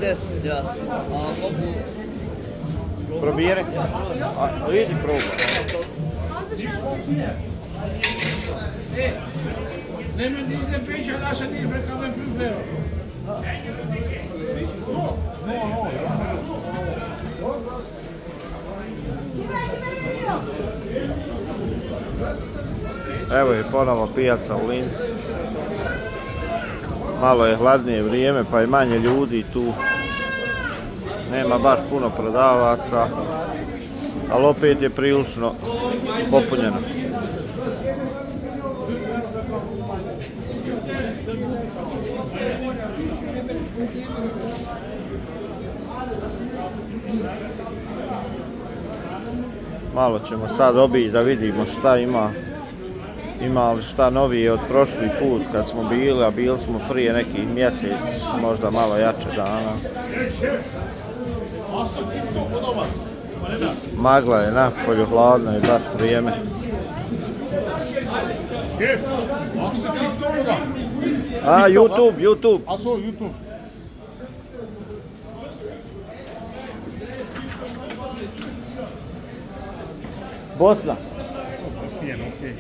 10, ja. A mogu... Proberen? Idi probaj. Nee, maar die is een beetje als het niet kan men proberen. Evo je ponovo pijaca u Lincu. Malo je hladnije vrijeme pa je manje ljudi tu. Nema baš puno prodavaca, ali opet je prilično popunjeno. Malo ćemo sad obići da vidimo šta ima. Ima li šta novije od prošli put kad smo bili, a bili smo prije nekih mjesec, možda malo jače dana. Magla je napolju, hladno je baš vrijeme. A, YouTube. A so, YouTube. Bosna. Bosnien, okej.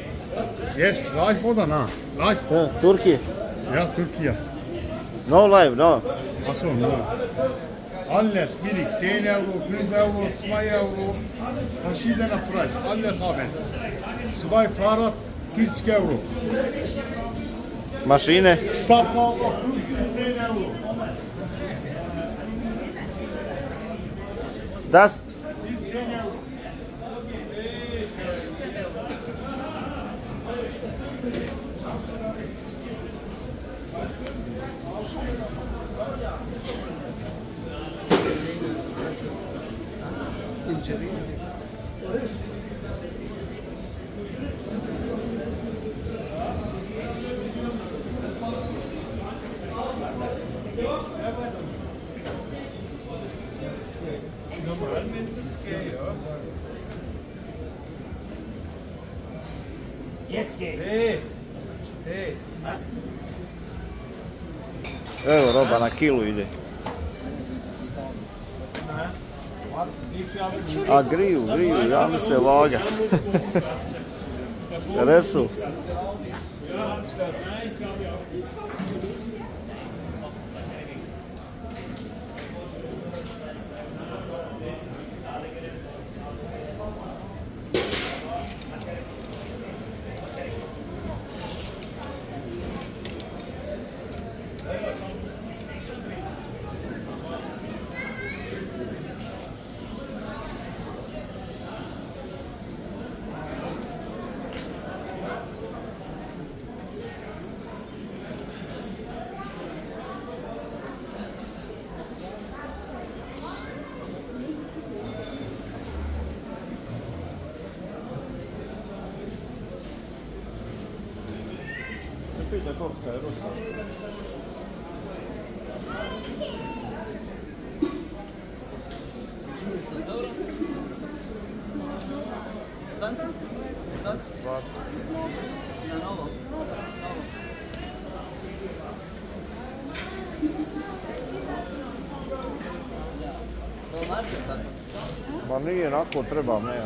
Yes, live oder na? Live? Turkije. Ja, Türkiye. No live, no. Achso, no. Alles billig, 10 Euro, 5 Euro, 2 Euro. Verschiedener Preis, alles haben. 2 Fahrrad, 40 Euro. Mašine. Stapauto, 10 Euro. Das? 10 Euro. Evo roba na kilu ide. A griju, ja misle vaga. Rešu. Pita koliko je Rusa. Ma nije onako treba, ne.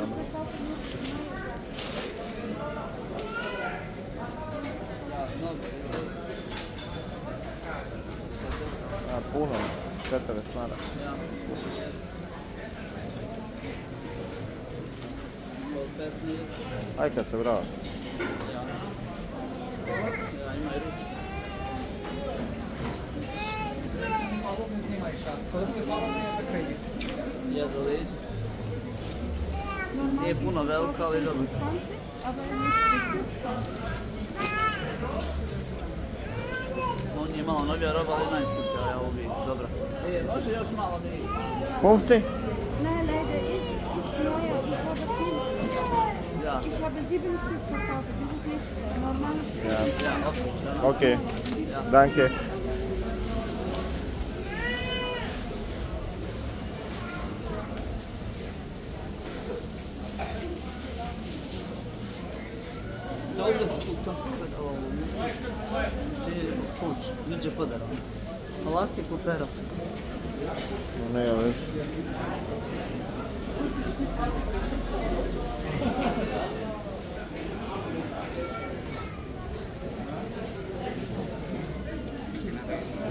Puno, 40 maraka. Aj kad se vrati. Ja za leđa. Nije puno velika, ali dobro. On je malo novija roba, ali najskuplja, ja uvijek, dobro. Može još malo mi... Kumci? Nein, leider ist neuer. Ich habe 10. Ja. Ich habe 7 Stück verkauft. Das ist nicht normal. Ja, okay. Danke. Dobro, sam pogledao ovo, niđe podara. Laki kupera. No ne vezi.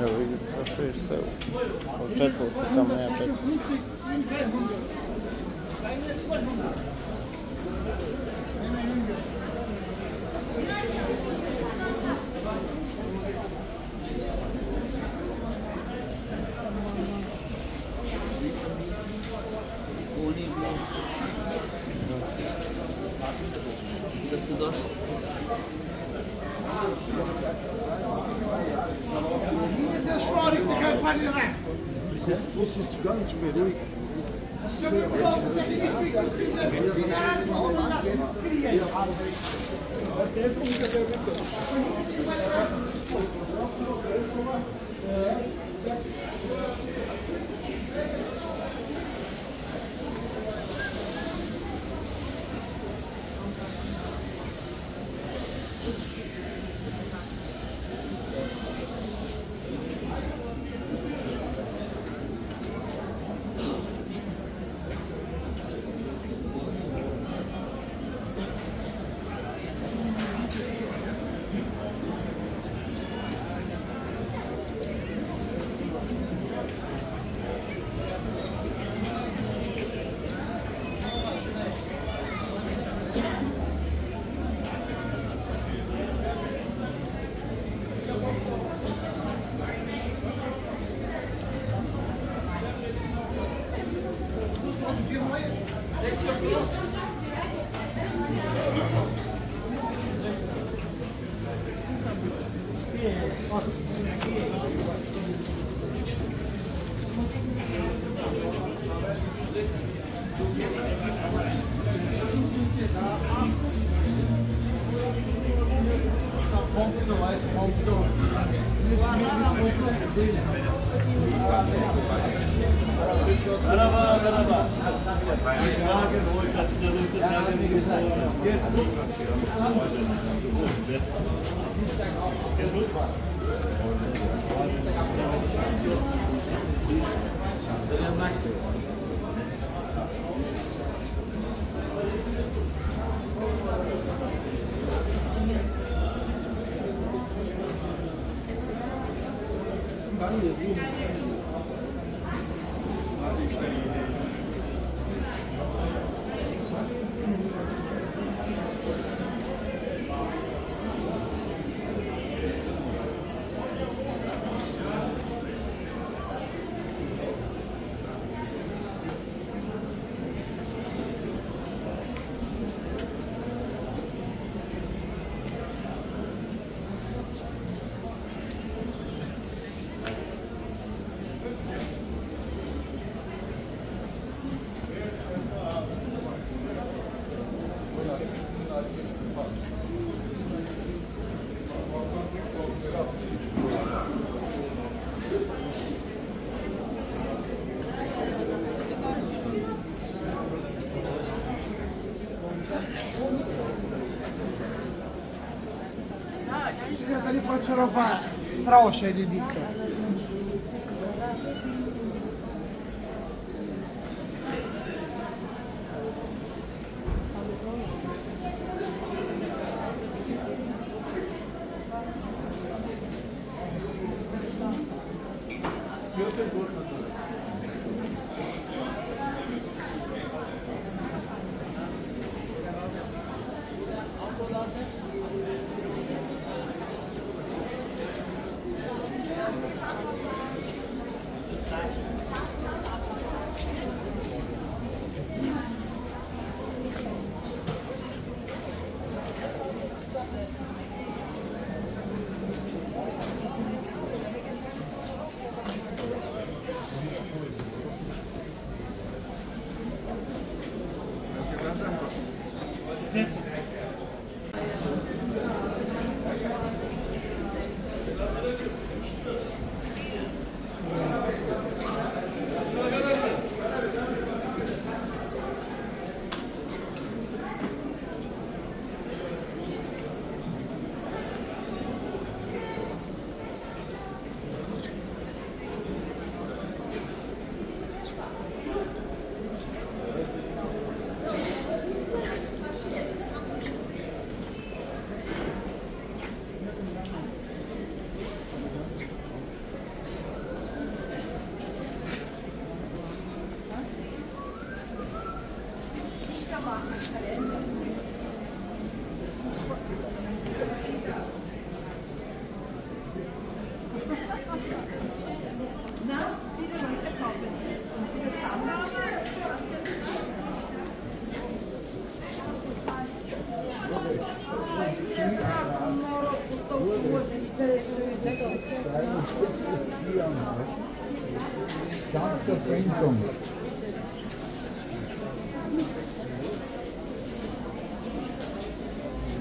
Evo vidite za 6 eura. Od četvorke samo nema 5. Da su došli. Da gli faccio roba troscia di disco.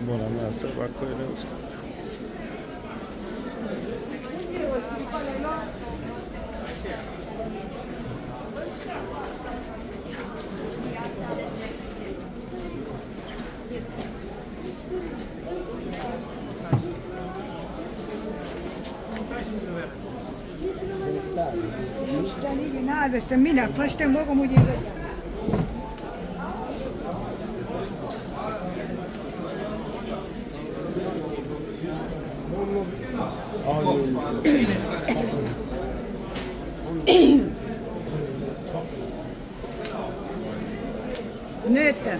Moram ja se ovako je neustavno. Nada, essa mina, faz tempo como digo. Neta.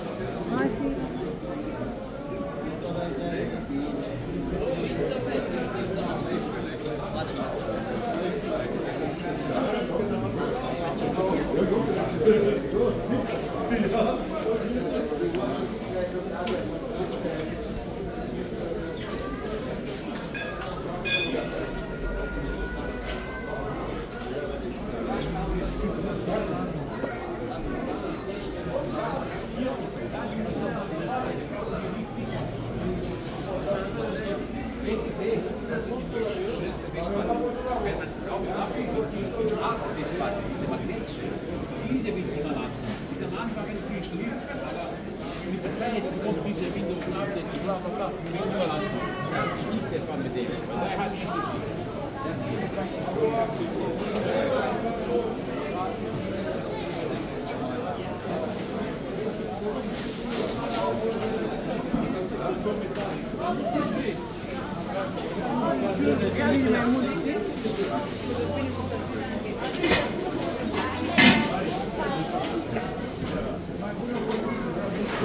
Diese wird immer langsam. Diese am Anfang ist viel schlimmer, aber mit der Zeit kommt diese Windows Update, bla bla bla, wird immer langsam. Das ist nicht der Fall mit dem. Weil der hat diese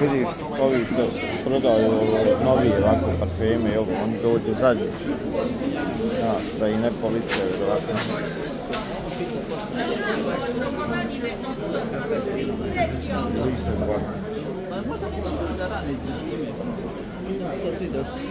Vidiš, ovi što prodaju novije ovako parfeme i ovo, oni dođu zadnji. Ja, da i ne policaju ovako. Ale možda ti će da rane između ime. Sad svi došli.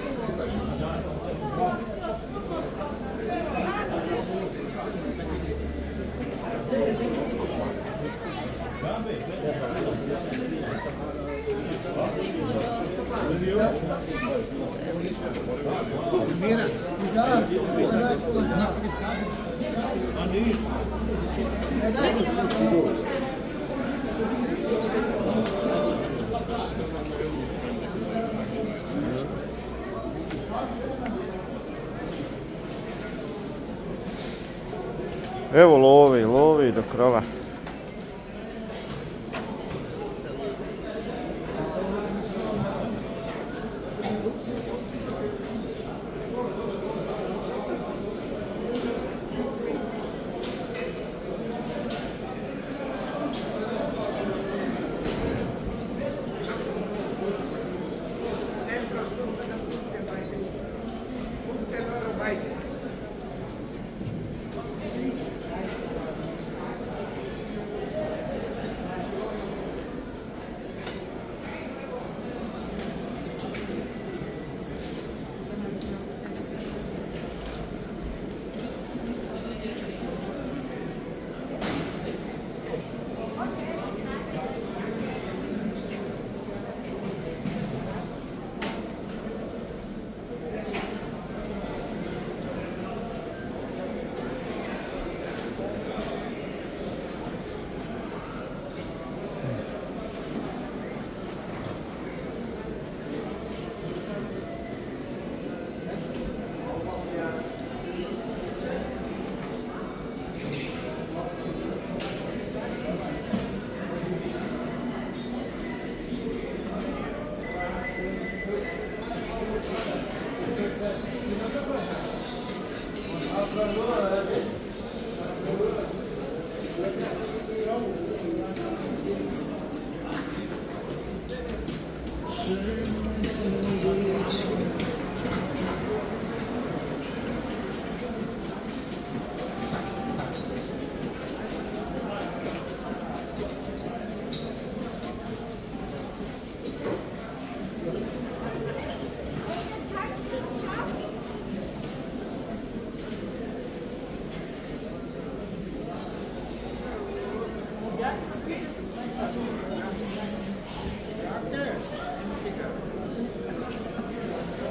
Evo lovi do krova.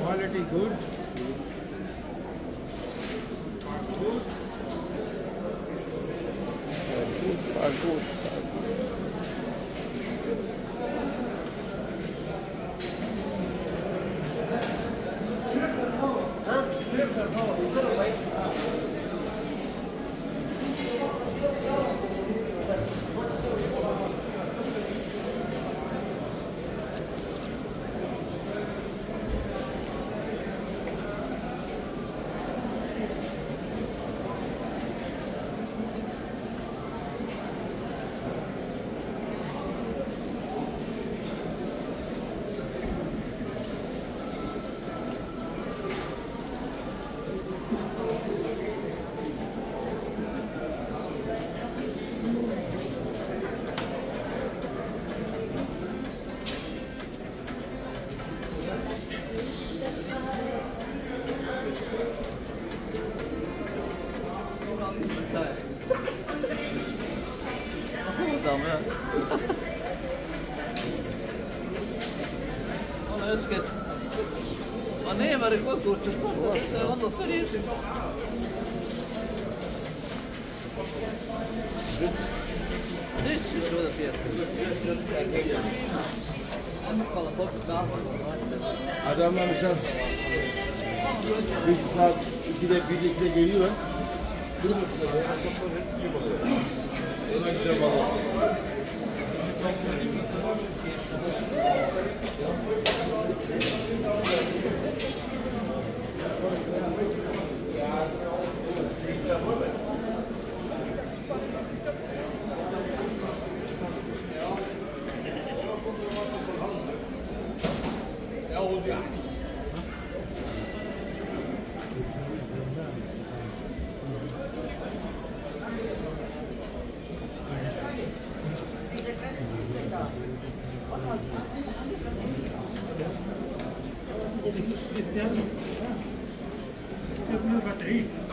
Quality good. Damn, Ono još kad... Ma nema rekao kurče, onda sve riješi. Gdje ćeš ovdje pijeti? Hvala, popit kafu. Adamlar mesela bir saat 2'de geliyor. Ona güzel babası. Ja, olacak. Batterie.